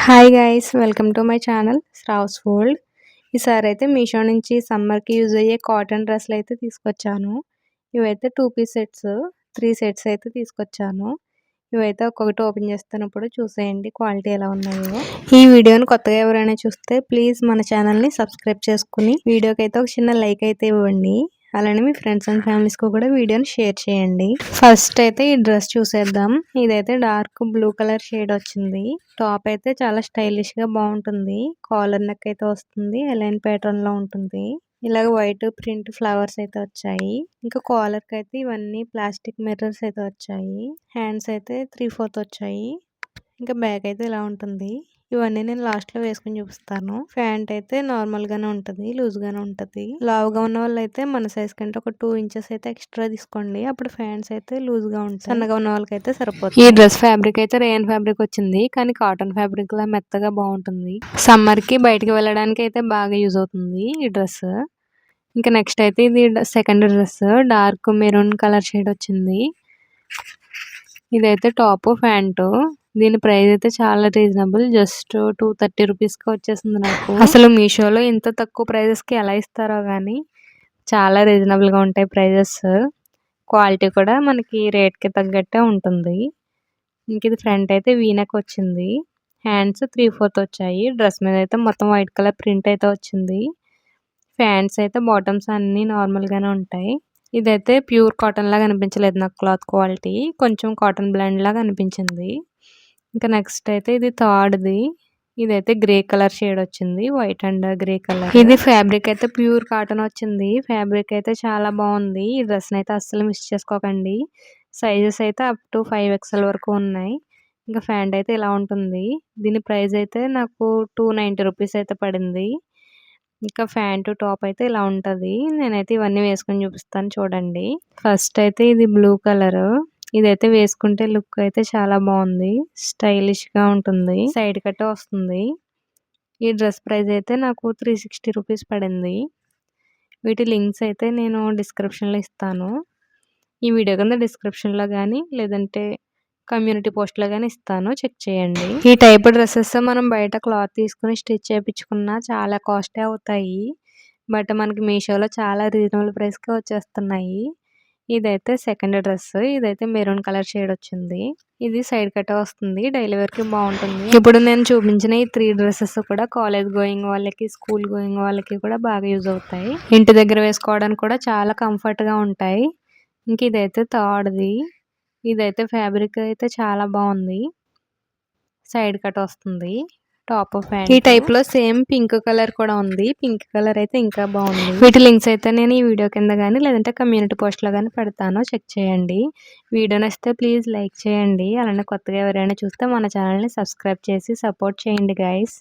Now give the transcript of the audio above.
Hi guys welcome to my channel Shravs world. ఈసారి అయితే మీషో నుంచి సమ్మర్కి యూజ్ అయ్యే కాటన్ డ్రెస్సులు అయితే తీసుకొచ్చాను. ఇవైతే 2 పీస్ సెట్స్ 3 సెట్స్ అయితే తీసుకొచ్చాను. ఇవైతే ఒక్కొక్కటి ఓపెన్ చేస్తున్నప్పుడు చూసేయండి క్వాలిటీ ఎలా ఉన్నాయో. ఈ వీడియోని కొత్తగా ఎవరైనా చూస్తే ప్లీజ్ మన ఛానల్ని సబ్స్క్రైబ్ చేసుకుని వీడియోకి అయితే ఒక చిన్న లైక్ అయితే ఇవ్వండి. అలానే మీ ఫ్రెండ్స్ అండ్ ఫ్యామిలీస్కి కూడా వీడియోని షేర్ చేయండి. ఫస్ట్ అయితే ఈ డ్రెస్ చూసేద్దాం. ఇదైతే డార్క్ బ్లూ కలర్ షేడ్ వచ్చింది. టాప్ అయితే చాలా స్టైలిష్గా బాగుంటుంది. కాలర్ నెక్ అయితే వస్తుంది. ఎలైన్ ప్యాటర్న్ లో ఉంటుంది. ఇలాగ వైట్ ప్రింట్ ఫ్లవర్స్ అయితే వచ్చాయి. ఇంకా కాలర్ కి అయితే ఇవన్నీ ప్లాస్టిక్ మిర్రర్స్ అయితే వచ్చాయి. హ్యాండ్స్ అయితే 3/4 వచ్చాయి. ఇంకా బ్యాక్ అయితే ఇలా ఉంటుంది. ఇవన్నీ నేను లాస్ట్ లో వేసుకుని చూపిస్తాను. ప్యాంట్ అయితే నార్మల్ గానే ఉంటది, లూజ్ గానే ఉంటది. లావుగా ఉన్న వాళ్ళు అయితే మన సైజ్ కంటే ఒక 2 ఇంచెస్ అయితే ఎక్స్ట్రా తీసుకోండి. అప్పుడు ఫ్యాంట్స్ అయితే లూజ్ గా ఉంటాయి. సన్నగా ఉన్న వాళ్ళకి అయితే సరిపోతుంది. ఈ డ్రెస్ ఫ్యాబ్రిక్ అయితే రేయన్ ఫ్యాబ్రిక్ వచ్చింది, కానీ కాటన్ ఫ్యాబ్రిక్ లా మెత్తగా బాగుంటుంది. సమ్మర్ కి బయటకి వెళ్ళడానికి అయితే బాగా యూజ్ అవుతుంది ఈ డ్రెస్. ఇంకా నెక్స్ట్ అయితే ఇది second dress, dark maroon colour shade వచ్చింది. ఇదైతే టాప్ ప్యాంటు. దీని ప్రైస్ అయితే చాలా రీజనబుల్, జస్ట్ 230 రూపీస్కి వచ్చేసింది నాకు. అసలు మీషోలో ఇంత తక్కువ ప్రైజెస్కి ఎలా ఇస్తారో కానీ చాలా రీజనబుల్గా ఉంటాయి ప్రైజెస్. క్వాలిటీ కూడా మనకి రేట్కి తగ్గట్టే ఉంటుంది. ఇంక ఇది ఫ్రంట్ అయితే వీనెక్ వచ్చింది. హ్యాండ్స్ 3/4 వచ్చాయి. డ్రెస్ మీద అయితే మొత్తం వైట్ కలర్ ప్రింట్ అయితే వచ్చింది. ఫ్యాంట్స్ అయితే బాటమ్స్ అన్నీ నార్మల్గానే ఉంటాయి. ఇదైతే ప్యూర్ కాటన్ లాగా అనిపించలేదు నాకు. క్లాత్ క్వాలిటీ కొంచెం కాటన్ బ్లెండ్ లాగా అనిపించింది. ఇంకా నెక్స్ట్ అయితే ఇది థర్డ్ది. ఇదైతే గ్రే కలర్ షేడ్ వచ్చింది, వైట్ అండ్ గ్రే కలర్. ఇది ఫ్యాబ్రిక్ అయితే ప్యూర్ కాటన్ వచ్చింది. ఫ్యాబ్రిక్ అయితే చాలా బాగుంది. ఈ డ్రెస్ అయితే అస్సలు మిస్ చేసుకోకండి. సైజెస్ అయితే అప్ టు 5XL వరకు ఉన్నాయి. ఇంకా ప్యాంట్ అయితే ఇలా ఉంటుంది. దీని ప్రైస్ అయితే నాకు 290 రూపీస్ అయితే పడింది. ఇంకా ప్యాంటు టాప్ అయితే ఇలా ఉంటది. నేనైతే ఇవన్నీ వేసుకొని చూపిస్తాను చూడండి. ఫస్ట్ అయితే ఇది బ్లూ కలర్. ఇదైతే వేసుకుంటే లుక్ అయితే చాలా బాగుంది, స్టైలిష్ గా ఉంటుంది. సైడ్ కట్ వస్తుంది. ఈ డ్రెస్ ప్రైస్ అయితే నాకు 360 రూపీస్ పడింది. వీటి లింక్స్ అయితే నేను డిస్క్రిప్షన్లో ఇస్తాను. ఈ వీడియో కింద డిస్క్రిప్షన్లో కానీ లేదంటే కమ్యూనిటీ పోస్ట్లో కానీ ఇస్తాను, చెక్ చేయండి. ఈ టైప్ డ్రెస్సెస్ మనం బయట క్లాత్ తీసుకుని స్టిచ్ చేయించుకున్నా చాలా కాస్టే అవుతాయి. బట్ మనకి మీషోలో చాలా రీజనబుల్ ప్రైస్కే వచ్చేస్తున్నాయి. ఇదైతే సెకండ్ డ్రెస్. ఇదైతే మెరూన్ కలర్ షేడ్ వచ్చింది. ఇది సైడ్ కట్ వస్తుంది, డైలీ వేర్ కి బాగుంటుంది. ఇప్పుడు నేను చూపించిన ఈ 3 డ్రెస్సెస్ కూడా కాలేజ్ గోయింగ్ వాళ్ళకి, స్కూల్ గోయింగ్ వాళ్ళకి కూడా బాగా యూజ్ అవుతాయి. ఇంటి దగ్గర వేసుకోవడానికి కూడా చాలా కంఫర్ట్ గా ఉంటాయి. ఇంక ఇదైతే థర్డ్ది. ఇదైతే ఫ్యాబ్రిక్ అయితే చాలా బాగుంది, సైడ్ కట్ వస్తుంది. టాప్ ప్యాంట్ ఈ టైప్ లో సేమ్ పింక్ కలర్ కూడా ఉంది. పింక్ కలర్ అయితే ఇంకా బాగుంది. వీటి లింక్స్ అయితే నేను ఈ వీడియో కింద కానీ లేదంటే కమ్యూనిటీ పోస్ట్ లో కానీ పెడతాను, చెక్ చేయండి. వీడియో నచ్చితే ప్లీజ్ లైక్ చేయండి. అలానే కొత్తగా ఎవరైనా చూస్తే మన ఛానల్ ని సబ్స్క్రైబ్ చేసి సపోర్ట్ చేయండి గైస్.